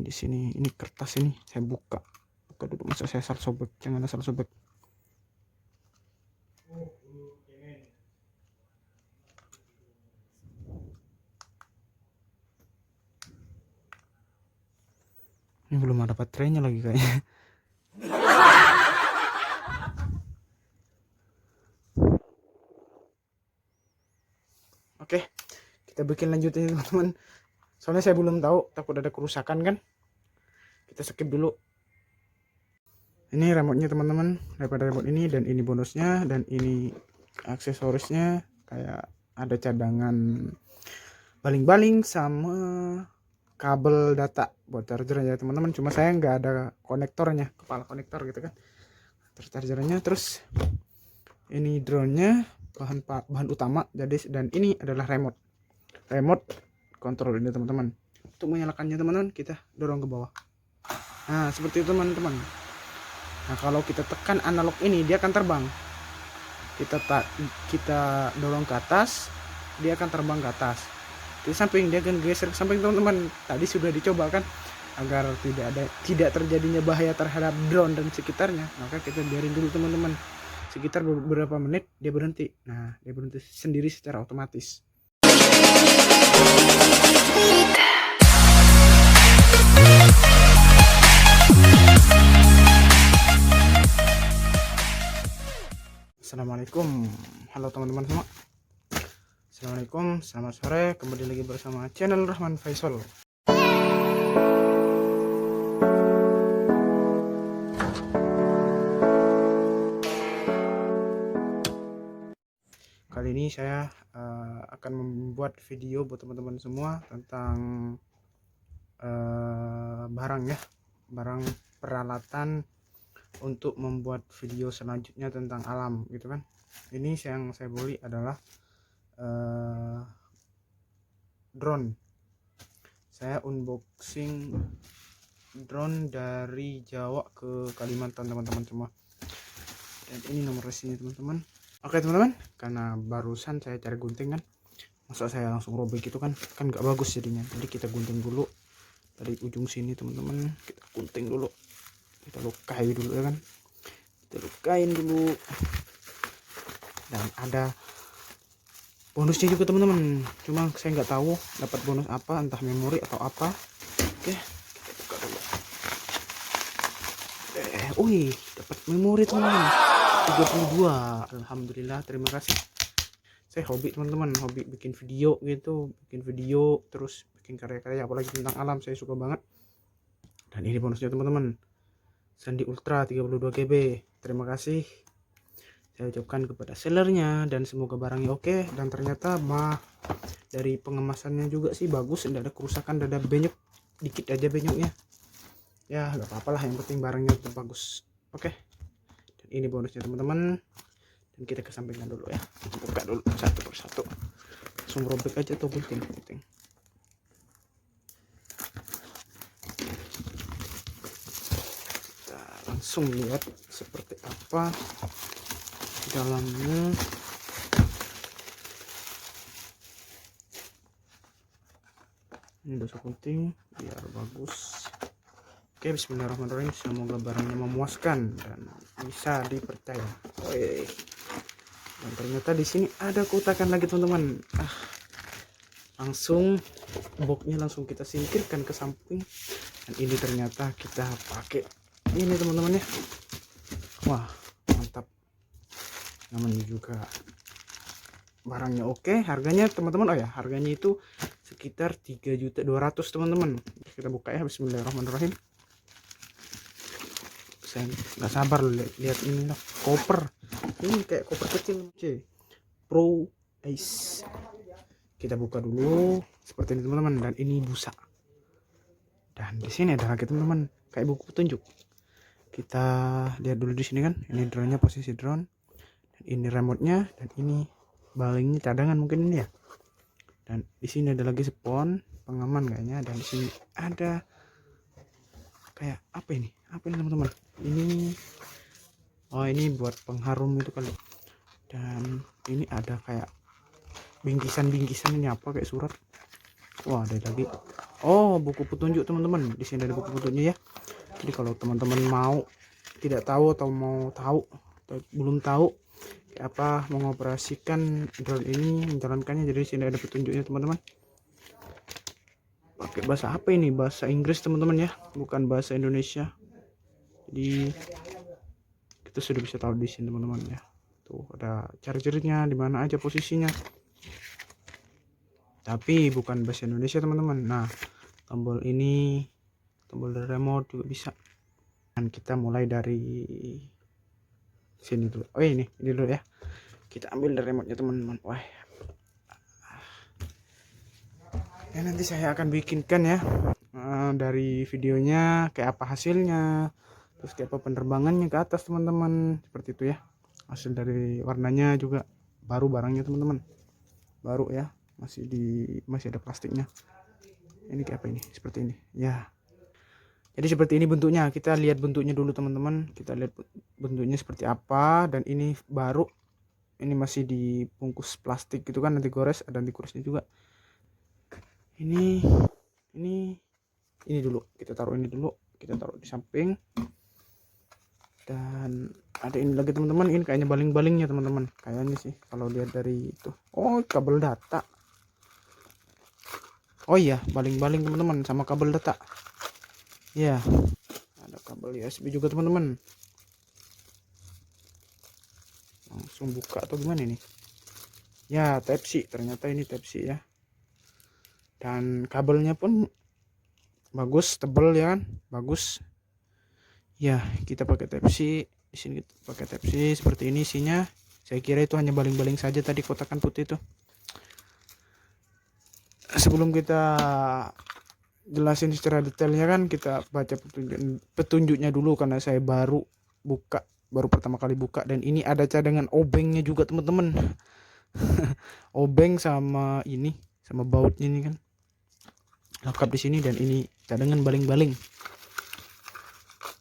Ini di sini, ini kertas ini saya buka dulu, masa saya salah sobek, jangan salah sobek. Ini belum ada baterainya lagi kayaknya. Oke, kita bikin lanjutin teman-teman. Soalnya saya belum tahu, takut ada kerusakan kan. Kita skip dulu. Ini remote-nya teman-teman, daripada remote ini, dan ini bonusnya, dan ini aksesorisnya, kayak ada cadangan baling-baling sama kabel data buat charger ya teman-teman. Cuma saya nggak ada konektornya, kepala konektor gitu kan, terus chargernya. Terus ini drone-nya, bahan utama. Jadi, dan ini adalah remote kontrol ini teman-teman. Untuk menyalakannya teman-teman, kita dorong ke bawah. Nah seperti itu teman-teman. Nah kalau kita tekan analog ini, dia akan terbang. Kita dorong ke atas, dia akan terbang ke atas. Di samping dia akan geser ke samping teman-teman. Tadi sudah dicoba kan, agar tidak terjadinya bahaya terhadap drone dan sekitarnya, maka kita biarin dulu teman-teman. Sekitar beberapa menit dia berhenti. Nah dia berhenti sendiri secara otomatis. Assalamualaikum, halo teman-teman semua. Assalamualaikum, selamat sore. Kembali lagi bersama channel Rahman Faisal. Kali ini saya akan membuat video buat teman-teman semua tentang barang peralatan untuk membuat video selanjutnya tentang alam gitu kan. Ini yang saya beli adalah drone. Saya unboxing drone dari Jawa ke Kalimantan teman-teman semua. Dan ini nomor resinya teman-teman. Oke teman-teman, karena barusan saya cari gunting kan, masa saya langsung robek gitu kan nggak bagus jadinya. Jadi kita gunting dulu dari ujung sini teman-teman, kita gunting dulu, kita lukai dulu ya kan, kita lukain dulu. Dan ada bonusnya juga teman-teman, cuma saya nggak tahu dapat bonus apa, entah memori atau apa. Oke, kita buka dulu. Dapat memori teman-teman, 32. Alhamdulillah, terima kasih. Saya hobi teman-teman, hobi bikin video gitu, terus bikin karya-karya apalagi tentang alam, saya suka banget. Dan ini bonusnya teman-teman, Sandi Ultra 32 GB. Terima kasih saya ucapkan kepada sellernya, dan semoga barangnya oke. Dan ternyata dari pengemasannya juga sih bagus, tidak ada kerusakan, tidak ada benyok, dikit aja benyoknya ya, nggak apa-apa lah, yang penting barangnya tetap bagus. Oke, dan ini bonusnya teman-teman. Dan kita kesampingkan dulu ya, buka dulu satu persatu, langsung robek aja tuh gunting. Kita langsung lihat seperti apa dalamnya. Ini udah gunting biar bagus. Oke, bismillahirrahmanirrahim. Semoga barangnya memuaskan dan bisa dipercaya. Dan ternyata di sini ada kotakan lagi teman-teman. Langsung boxnya langsung kita singkirkan ke samping. Dan ini ternyata kita pakai ini teman-teman ya. Wah mantap, namanya juga barangnya oke. Harganya teman-teman, harganya itu sekitar 3.200.000 teman-teman. Kita buka ya, bismillahirrahmanirrahim. Saya nggak sabar lihat ini lah, koper. Ini kayak koper kecil Pro Ace. Kita buka dulu seperti ini teman-teman. Dan ini busa. Dan di sini ada lagi teman-teman, kayak buku petunjuk. Kita lihat dulu di sini kan, ini drone-nya, posisi drone, dan ini remote-nya, dan ini balingnya, cadangan mungkin ini ya. Dan di sini ada lagi spon pengaman kayaknya. Dan di sini ada kayak apa ini teman-teman? Ini buat pengharum itu kali. Dan ini ada kayak bingkisan ini apa, kayak surat. Wah ada lagi Oh, buku petunjuk teman-teman. Di sini ada buku petunjuk ya. Jadi kalau teman-teman mau tidak tahu atau mau tahu atau belum tahu kayak apa mengoperasikan drone ini, menjalankannya, jadi di sini ada petunjuknya teman-teman. Pakai bahasa apa ini? Bahasa Inggris teman-teman ya, bukan bahasa Indonesia. Jadi kita sudah bisa tahu di sini teman-teman ya. Tuh ada chargernya, di mana aja posisinya. Tapi bukan bahasa Indonesia teman-teman. Nah, tombol ini, tombol dari remote juga bisa. Dan kita mulai dari sini dulu. Oh ini dulu ya. Kita ambil dari remote-nya teman-teman. Wah. Ya nanti saya akan bikinkan ya dari videonya kayak apa hasilnya, terus kayak apa penerbangannya ke atas teman-teman, seperti itu ya. Hasil dari warnanya juga baru barangnya teman-teman, baru ya, masih ada plastiknya. Ini kayak apa ini, seperti ini ya. Jadi seperti ini bentuknya. Kita lihat bentuknya dulu teman-teman, kita lihat bentuknya seperti apa. Dan ini baru, ini masih dibungkus plastik gitu kan, nanti gores, ada anti goresnya juga. Ini dulu kita taruh, ini dulu kita taruh di samping. Dan ada ini lagi teman-teman, ini kayaknya baling-balingnya teman-teman, kayaknya sih kalau lihat dari itu. Oh, kabel data. Oh iya, baling-baling teman-teman sama kabel data ya. Ada kabel USB juga teman-teman. Langsung buka atau gimana ini ya? Type C, ternyata ini Type C ya. Dan kabelnya pun bagus, tebel ya kan, bagus ya. Kita pakai Type C di sini, kita pakai Type C seperti ini isinya. Saya kira itu hanya baling-baling saja tadi, kotakan putih itu. Sebelum kita jelasin secara detailnya kan, kita baca petunjuknya dulu karena saya baru pertama kali buka. Dan ini ada cadangan obengnya juga teman-teman. Obeng sama ini, sama bautnya ini kan lengkap di sini. Dan ini cadangan baling-baling.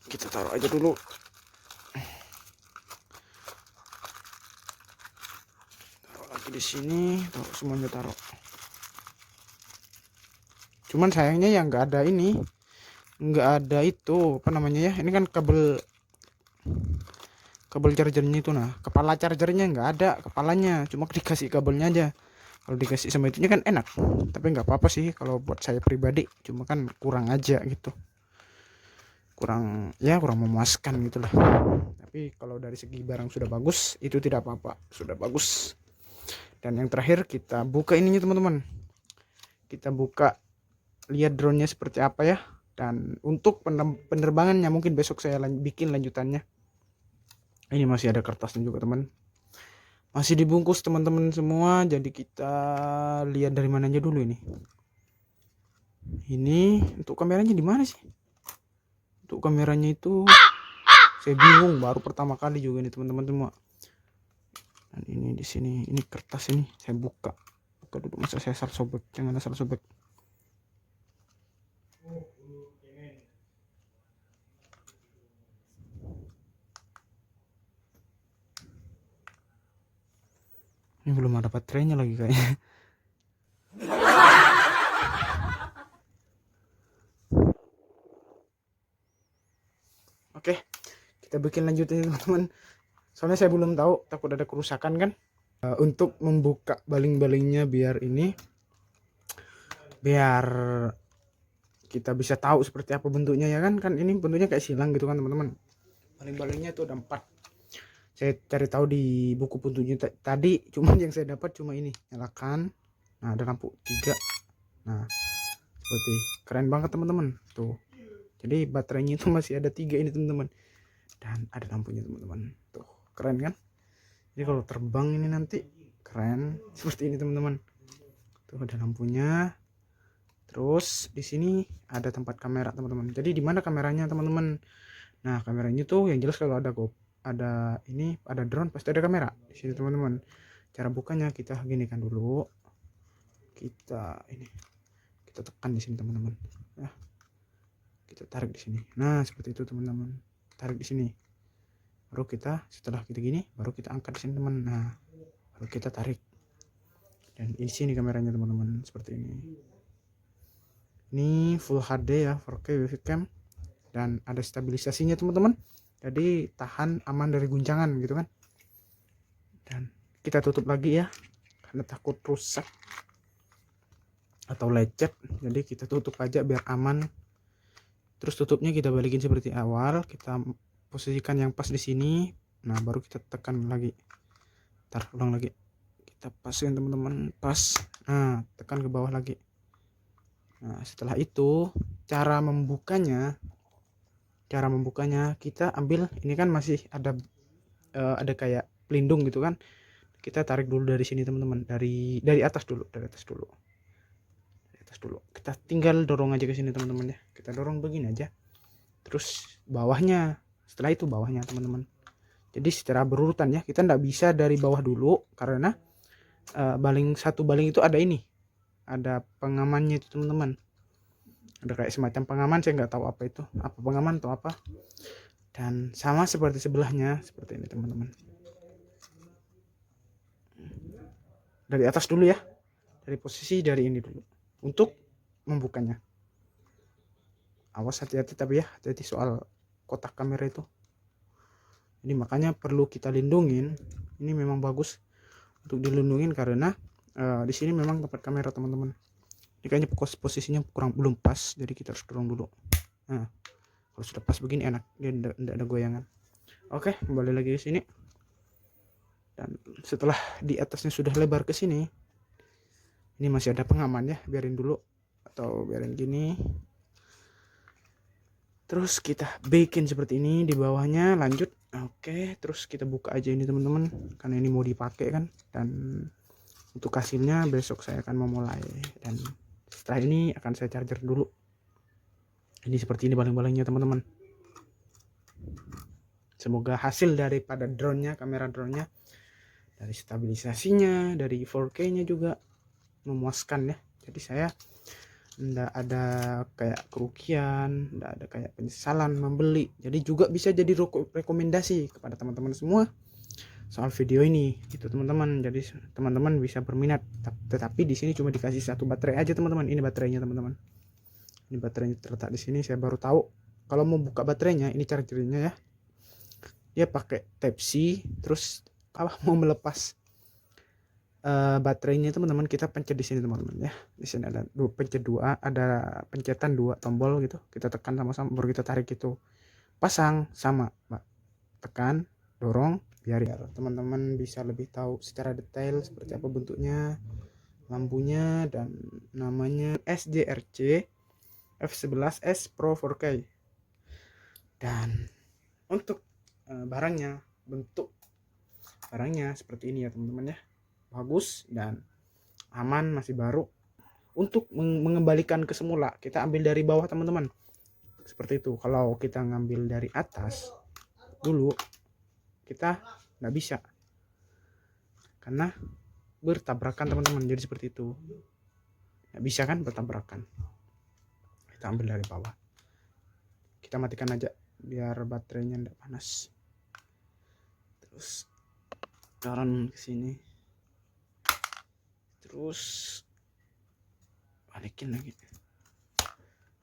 Kita taruh aja dulu. Taruh lagi di sini, taruh semuanya, taruh. Cuman sayangnya ya nggak ada ini, nggak ada itu apa namanya ya, ini kan kabel chargernya itu. Nah, kepala chargernya nggak ada kepalanya, cuma dikasih kabelnya aja. Kalau dikasih sama itunya kan enak, tapi nggak apa-apa sih kalau buat saya pribadi, cuma kan kurang aja gitu, kurang memuaskan gitulah. Tapi kalau dari segi barang sudah bagus, itu tidak apa-apa, sudah bagus. Dan yang terakhir kita buka ininya teman-teman, kita buka lihat drone-nya seperti apa ya. Dan untuk penerbangannya mungkin besok saya bikin lanjutannya. Ini masih ada kertasnya juga teman, masih dibungkus teman-teman semua. Jadi kita lihat dari mananya dulu ini. Ini untuk kameranya di mana sih? Untuk kameranya itu saya bingung, baru pertama kali juga nih teman-teman semua. Dan ini di sini, ini kertas ini saya buka dulu, masa saya asal sobek, jangan asal sobek. Ini belum ada baterainya lagi kayaknya. Oke, kita bikin lanjutin teman-teman. Soalnya saya belum tahu, takut ada kerusakan kan. Untuk membuka baling-balingnya biar kita bisa tahu seperti apa bentuknya ya kan. Kan ini bentuknya kayak silang gitu kan teman-teman. Baling-balingnya itu ada 4. Saya cari tahu di buku petunjuknya tadi, cuman yang saya dapat cuma ini, nyalakan. Nah, ada lampu 3. Nah, seperti keren banget teman-teman tuh. Jadi baterainya itu masih ada 3 ini teman-teman. Dan ada lampunya teman-teman. Tuh, keren kan? Jadi kalau terbang ini nanti keren seperti ini teman-teman. Tuh ada lampunya. Terus di sini ada tempat kamera teman-teman. Jadi di mana kameranya teman-teman? Nah, kameranya tuh yang jelas kalau ada ada drone pasti ada kamera di sini teman-teman. Cara bukanya kita gini kan dulu. Kita tekan di sini teman-teman. Ya. Kita tarik di sini. Nah, seperti itu teman-teman. Tarik di sini. Baru setelah kita gini, baru kita angkat di sini teman. Nah, baru kita tarik. Dan di sini kameranya teman-teman, seperti ini. Ini full HD ya, 4K wifi cam, dan ada stabilisasinya teman-teman, jadi tahan, aman dari guncangan gitu kan. Dan kita tutup lagi ya, karena takut rusak atau lecet, jadi kita tutup aja biar aman. Terus tutupnya kita balikin seperti awal, kita posisikan yang pas di sini. Nah baru kita tekan lagi, ulang lagi, kita pasin teman-teman, pas. Nah tekan ke bawah lagi. Nah setelah itu cara membukanya kita ambil, ini kan masih ada kayak pelindung gitu kan, kita tarik dulu dari sini teman-teman, dari atas dulu, kita tinggal dorong aja ke sini teman-teman ya, kita dorong begini aja, terus bawahnya, setelah itu bawahnya teman-teman. Jadi secara berurutan ya, kita nggak bisa dari bawah dulu, karena baling itu ada pengamannya itu teman-teman, ada kayak semacam pengaman, saya nggak tahu apa itu, apa pengaman atau apa. Dan sama seperti sebelahnya, seperti ini teman-teman, dari atas dulu ya, dari posisi dari ini dulu untuk membukanya. Awas, hati-hati tapi ya, hati-hati soal kotak kamera itu. Ini makanya perlu kita lindungin, ini memang bagus untuk dilindungin karena di sini memang tempat kamera teman-teman. Ini kayaknya posisinya belum pas, jadi kita harus dorong dulu. Nah kalau sudah pas begini enak, dia tidak ada goyangan. Oke, kembali lagi ke sini. Dan setelah di atasnya sudah lebar ke sini, ini masih ada pengaman ya, biarin dulu atau biarin gini. Terus kita bikin seperti ini di bawahnya, lanjut. Oke, terus kita buka aja ini teman-teman, karena ini mau dipakai kan. Dan untuk hasilnya besok saya akan memulai, dan setelah ini akan saya charger dulu. Ini seperti ini baling-balingnya teman-teman. Semoga hasil daripada drone-nya, kamera drone-nya, dari stabilisasinya, dari 4K-nya juga memuaskan ya. Jadi saya ndak ada kayak kerugian, ndak ada kayak penyesalan membeli. Jadi juga bisa jadi rekomendasi kepada teman-teman semua soal video ini gitu teman-teman. Jadi teman-teman bisa berminat, tetapi di sini cuma dikasih satu baterai aja teman-teman. Ini baterainya teman-teman, ini baterainya terletak di sini. Saya baru tahu kalau mau buka baterainya, ini chargernya ya, dia pakai Type C. Terus kalau mau melepas baterainya teman-teman, kita pencet di sini teman-teman ya. Di sini ada ada pencetan 2 tombol gitu, kita tekan sama-sama baru kita tarik itu pasang sama, tekan, dorong, biar teman-teman bisa lebih tahu secara detail seperti apa bentuknya, lampunya, dan namanya SJRC F11S Pro 4K. Dan untuk barangnya, bentuk barangnya seperti ini ya teman-teman ya, bagus dan aman, masih baru. Untuk mengembalikan ke semula, kita ambil dari bawah teman-teman, seperti itu. Kalau kita ngambil dari atas dulu, kita nggak bisa karena bertabrakan teman-teman, jadi seperti itu, nggak bisa kan, bertabrakan. Kita ambil dari bawah, kita matikan aja biar baterainya nggak panas. Terus dorong ke sini, terus balikin lagi.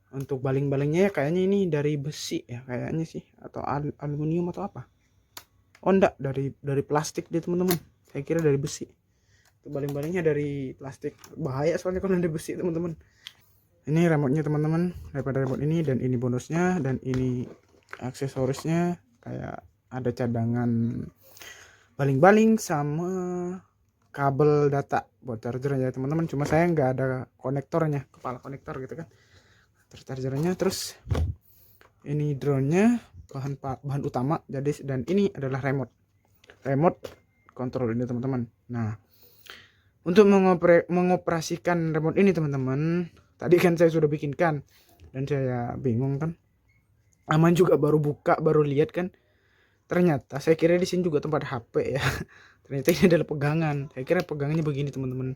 Untuk baling-balingnya ya kayaknya ini dari besi ya, kayaknya sih, atau aluminium atau apa. Oh enggak, dari plastik deh teman-teman, saya kira dari besi. Itu baling-balingnya dari plastik, bahaya soalnya kalau dari besi teman-teman. Ini remote-nya teman-teman, daripada remote ini, dan ini bonusnya, dan ini aksesorisnya, kayak ada cadangan baling-baling sama kabel data buat charger ya teman-teman. Cuma saya nggak ada konektornya, kepala konektor gitu kan, terus chargernya. Terus ini drone-nya, bahan utama. Jadi, dan ini adalah remote kontrol ini teman-teman. Nah untuk mengoperasikan remote ini teman-teman, tadi kan saya sudah bikinkan dan saya bingung kan, aman juga baru buka, baru lihat kan, ternyata saya kira di sini juga tempat HP ya. Ternyata ini adalah pegangan. Saya kira pegangannya begini teman-teman.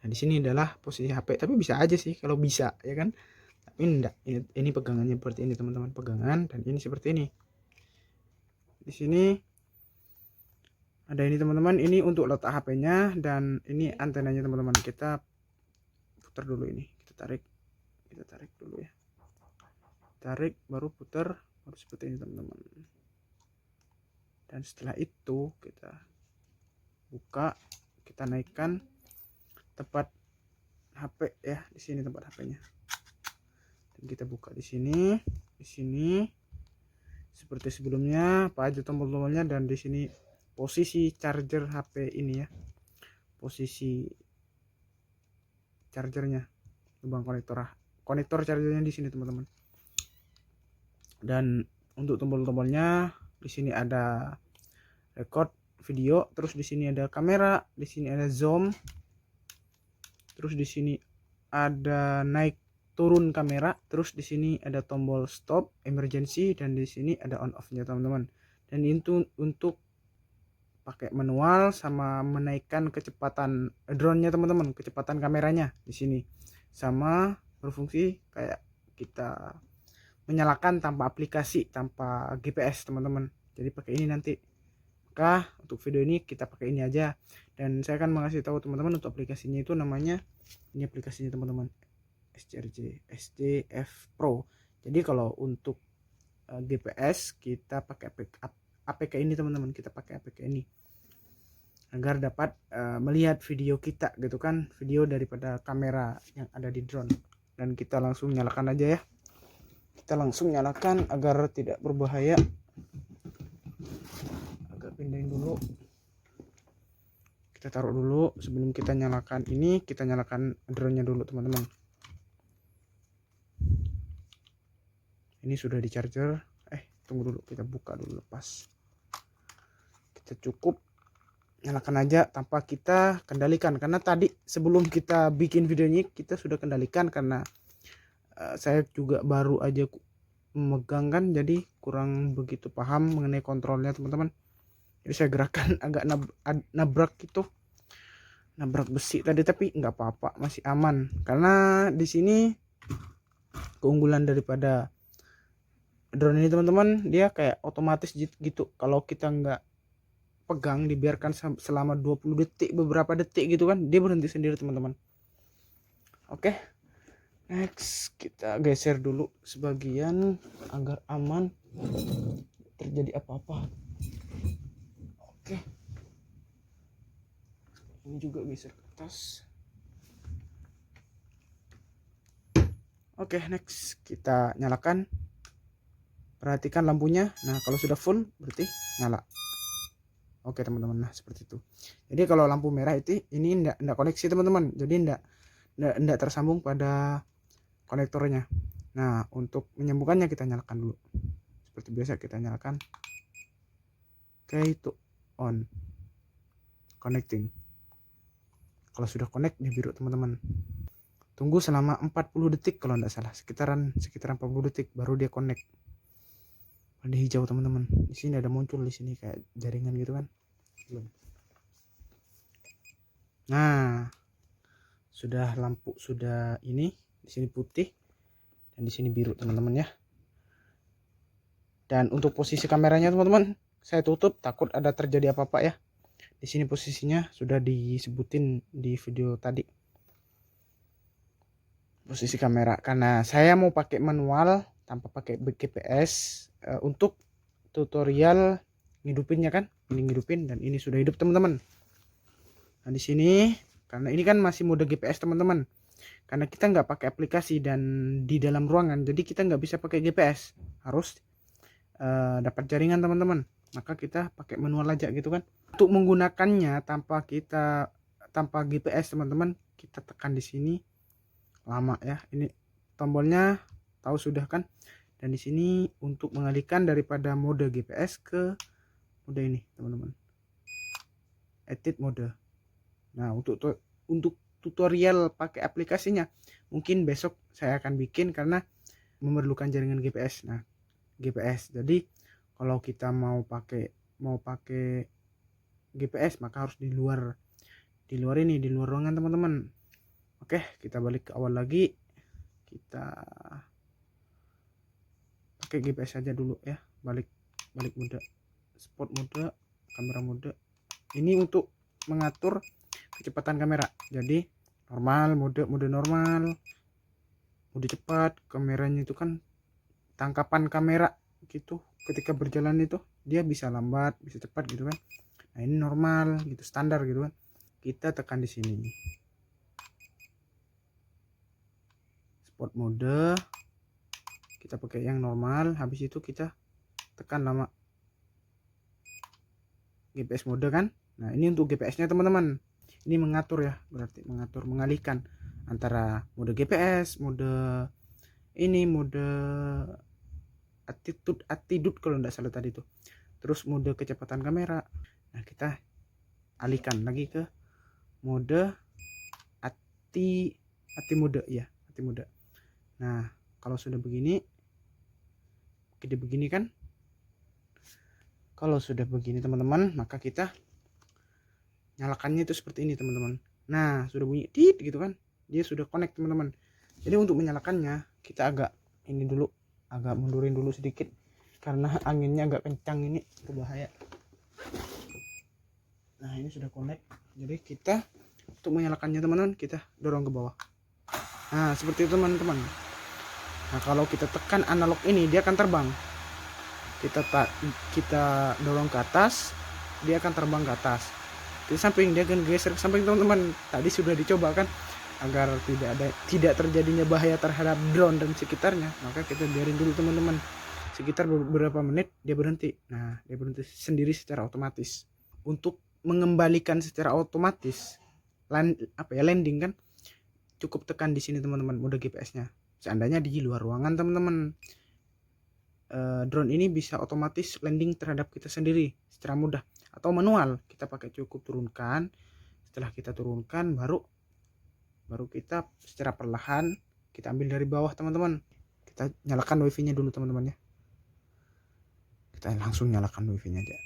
Nah di sini adalah posisi HP, tapi bisa aja sih kalau bisa ya kan, tapi enggak. Ini pegangannya seperti ini teman-teman, pegangan, dan ini seperti ini. Di sini ada ini teman-teman, ini untuk letak HP-nya, dan ini antenanya teman-teman. Kita putar dulu ini, kita tarik, kita tarik dulu ya, tarik baru putar, baru seperti ini teman-teman. Dan setelah itu kita buka, kita naikkan tempat HP ya, di sini tempat HP-nya. Dan kita buka di sini seperti sebelumnya, apa aja tombol-tombolnya, dan di sini posisi charger HP ini ya, posisi chargernya, lubang konektor chargernya di sini teman-teman. Dan untuk tombol-tombolnya di sini ada record video, terus di sini ada kamera, di sini ada zoom, terus di sini ada naik turun kamera, terus di sini ada tombol stop emergency, dan di sini ada on off nya teman-teman. Dan itu untuk pakai manual sama menaikkan kecepatan drone-nya teman-teman, kecepatan kameranya di sini, sama berfungsi kayak kita menyalakan tanpa aplikasi, tanpa GPS teman-teman. Jadi pakai ini nanti. Maka untuk video ini kita pakai ini aja, dan saya akan mengasih tahu teman-teman untuk aplikasinya itu namanya, ini aplikasinya teman-teman, SJF Pro. Jadi kalau untuk GPS kita pakai APK ini teman-teman, kita pakai APK ini agar dapat melihat video kita gitu kan, video daripada kamera yang ada di drone. Dan kita langsung nyalakan aja ya, kita langsung nyalakan agar tidak berbahaya. Agak pindahin dulu, kita taruh dulu. Sebelum kita nyalakan ini, kita nyalakan drone-nya dulu teman-teman. Ini sudah di charger. Tunggu dulu, kita buka dulu, lepas. Kita cukup nyalakan aja tanpa kita kendalikan, karena tadi sebelum kita bikin video ini kita sudah kendalikan, karena saya juga baru aja memegang kan, jadi kurang begitu paham mengenai kontrolnya teman-teman. Jadi saya gerakan agak nabrak gitu, nabrak besi tadi, tapi nggak apa-apa, masih aman. Karena di sini keunggulan daripada drone ini teman-teman, dia kayak otomatis gitu. Kalau kita nggak pegang, dibiarkan selama 20 detik, beberapa detik gitu kan, dia berhenti sendiri teman-teman. Oke, next kita geser dulu sebagian agar aman terjadi apa-apa. Oke, ini juga geser ke atas. Oke, next kita nyalakan. Perhatikan lampunya. Nah, kalau sudah full berarti nyala. Oke teman-teman, nah seperti itu. Jadi kalau lampu merah itu ini enggak koneksi teman-teman. Jadi enggak tersambung pada konektornya. Nah, untuk menyambungkannya kita nyalakan dulu. Seperti biasa kita nyalakan. Oke, itu on. Connecting. Kalau sudah connect dia biru teman-teman. Tunggu selama 40 detik kalau enggak salah. Sekitaran 40 detik baru dia connect. Ada hijau teman-teman. Di sini ada muncul di sini kayak jaringan gitu kan. Belum. Nah, sudah lampu sudah ini, di sini putih dan di sini biru teman-teman ya. Dan untuk posisi kameranya teman-teman, saya tutup takut ada terjadi apa-apa ya. Di sini posisinya sudah disebutin di video tadi. Posisi kamera, karena saya mau pakai manual tanpa pakai GPS untuk tutorial ngidupinnya kan. Ini ngidupin dan ini sudah hidup teman-teman. Nah, di sini karena ini kan masih mode GPS teman-teman. Karena kita nggak pakai aplikasi dan di dalam ruangan, jadi kita nggak bisa pakai GPS. Harus dapat jaringan teman-teman. Maka kita pakai manual aja gitu kan. Untuk menggunakannya tanpa GPS teman-teman, kita tekan di sini. Lama ya. Ini tombolnya tahu sudah kan. Dan di sini untuk mengalihkan daripada mode GPS ke mode ini teman-teman, edit mode. Nah, untuk tutorial pakai aplikasinya mungkin besok saya akan bikin, karena memerlukan jaringan GPS. Nah, GPS. Jadi kalau kita mau pakai GPS maka harus di luar ruangan teman-teman. Oke, kita balik ke awal lagi. Kita pakai GPS aja dulu ya. Balik mode, spot mode, kamera mode. Ini untuk mengatur kecepatan kamera. Jadi normal, mode normal, mode cepat. Kameranya itu kan tangkapan kamera gitu, ketika berjalan itu dia bisa lambat bisa cepat gitu kan. Nah ini normal gitu, standar gitu kan. Kita tekan di sini sport mode, kita pakai yang normal. Habis itu kita tekan lama GPS mode kan. Nah ini untuk GPS nya teman-teman, ini mengatur ya, berarti mengatur, mengalihkan antara mode GPS, mode ini, mode attitude kalau tidak salah tadi tuh, terus mode kecepatan kamera. Nah kita alihkan lagi ke mode ati mode ya, ati mode. Nah kalau sudah begini, kita begini kan, kalau sudah begini teman-teman, maka kita nyalakannya itu seperti ini teman-teman. Nah sudah bunyi tit gitu kan, dia sudah connect teman-teman. Jadi untuk menyalakannya kita agak ini dulu, agak mundurin dulu sedikit karena anginnya agak kencang, ini berbahaya. Nah ini sudah connect, jadi kita untuk menyalakannya teman-teman kita dorong ke bawah. Nah seperti itu teman-teman. Nah kalau kita tekan analog ini dia akan terbang, kita dorong ke atas dia akan terbang ke atas, di samping dia akan geser ke samping teman-teman. Tadi sudah dicoba kan, agar tidak terjadinya bahaya terhadap drone dan sekitarnya, maka kita biarin dulu teman-teman, sekitar beberapa menit dia berhenti. Nah dia berhenti sendiri secara otomatis. Untuk mengembalikan secara otomatis landing kan, cukup tekan di sini teman-teman, mode GPS-nya. Seandainya di luar ruangan teman-teman, drone ini bisa otomatis landing terhadap kita sendiri secara mudah, atau manual kita pakai, cukup turunkan. Setelah kita turunkan baru kita secara perlahan kita ambil dari bawah teman-teman. Kita nyalakan wifi nya dulu teman-teman ya, kita langsung nyalakan wifi nya aja.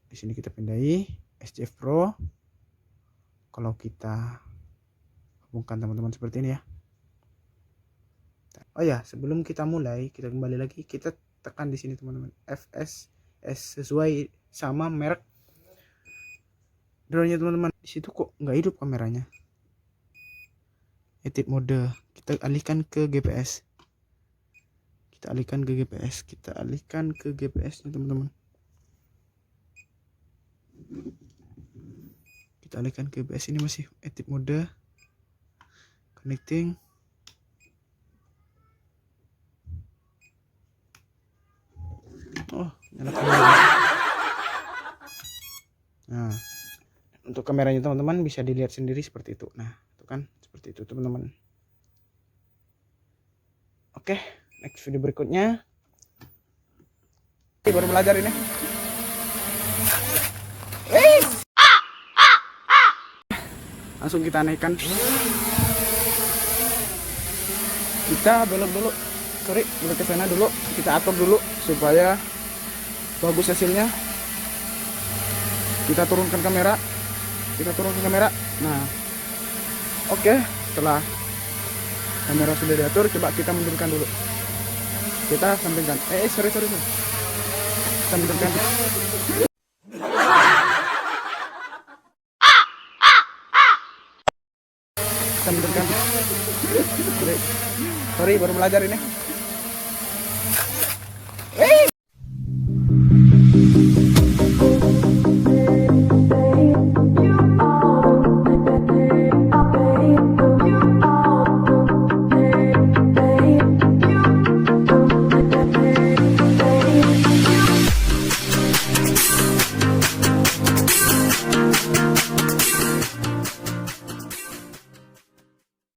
Di sini kita pindahi SCF Pro. Kalau kita hubungkan teman-teman seperti ini ya. Oh ya, sebelum kita mulai, kita kembali lagi, kita tekan di sini teman-teman, FSS sesuai sama merek drone-nya teman-teman. Di situ kok nggak hidup kameranya. Edit mode, kita alihkan ke GPS. Kita alihkan ke GPS nya teman-teman. Kita alihkan ke GPS, ini masih edit mode, connecting. Oh, nyalakan dulu. Nah, untuk kameranya teman-teman bisa dilihat sendiri seperti itu. Nah, itu kan seperti itu teman-teman. Oke, next video berikutnya. Baru belajar ini. Langsung kita naikkan. Kita belok dulu. Sorry, belok ke sana dulu. Kita atur dulu supaya bagus hasilnya. Kita turunkan kamera. Nah, oke, setelah kamera sudah diatur, coba kita mundurkan dulu. Kita sampingkan. Sorry. Sampingkan. Sorry, baru belajar ini.